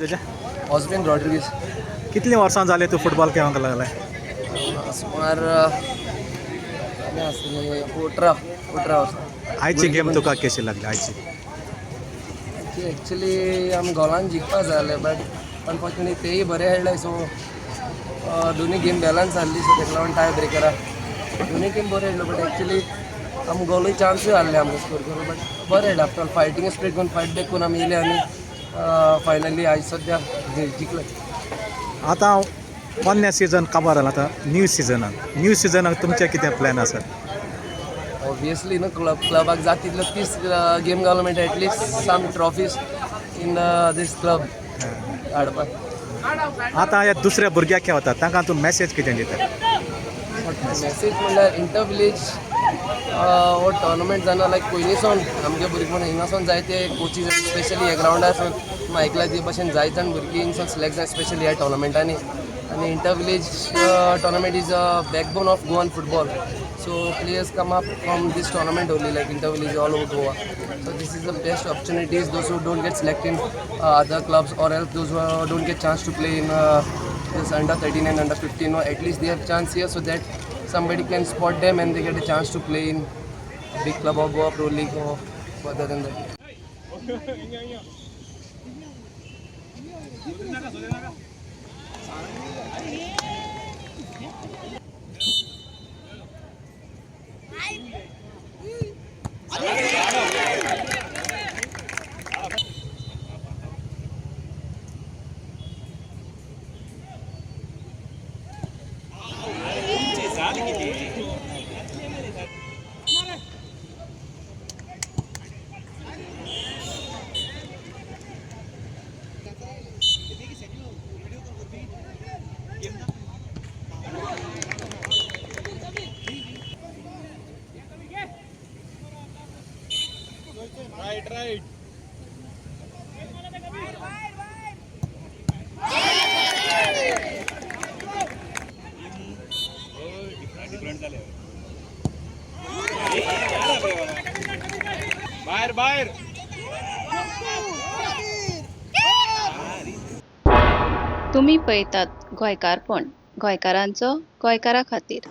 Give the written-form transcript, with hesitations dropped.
तुझ्या ऑस्बिन रॉड्रिगीज कितली वर्सां जाले तू फुटबॉल खेळूंक लागलाय? सुमार कितले आसतले 18 वर्सां. आयची गेम तुका कशी लागली आयची? एक्चुअली आमी गोलान जिखपा जाय आसलें बट अनफॉर्च्युनेटली तेय बरे खेळ्ळे सो दोनी गेम बॅलन्स जाल्ली सो तेका लागून टाय ब्रेकरा दोनी गेम बरे खेळ्ळे बट एक्चुअली आमकां गोलूय चान्सूय आहले आमकां स्कोर करून बट बरे खेळ्ळे आफ्टर ऑल फायटींग स्प्रीट करून फायट बॅक करून आमी येयले आनी फायनली आयज सद्या जिखले. आतां पोन्ने सिजन काबार जाला आतां न्यू सिजनाक तुमचे कितें प्लॅन आसात? ऑब्वियसली न्हू क्लबाक जाता तितलो 30 गेम घालूं मेळटा at least some trophies in these club हाडपाक. आतां ह्या दुसऱ्या भुरग्याक खेळटात तांकां तूं मॅसेज कितें दिता? मॅसेज म्हणल्यार इंटर विलेज हो टोर्नामेंट जाना लायक पयलींसून आमगे भुरगीं हिंगासून जायते कोचीस स्पेशली ह्या ग्रावंडासून आयकला ते भशेन जायत जाण भुरगीं हिंगसून सिलेक्ट जाय स्पेशली ह्या टोर्नामेंटांनी आनी inter village tournament is a backbone of Goan football. So players come up from this tournament only, like inter village all over Goa. So this is the best opportunities. Those who don't get selected in other clubs, or else those who don't get chance to play in this under 13 and under 15, or at least they have chance here, so that somebody can spot them and they get a chance to play in a big club or Goa Pro League or further than that. Right. बाहेर तुम्ही पळयतात गोंयकारपण गोंयकारांचो गोंयकारा खातीर.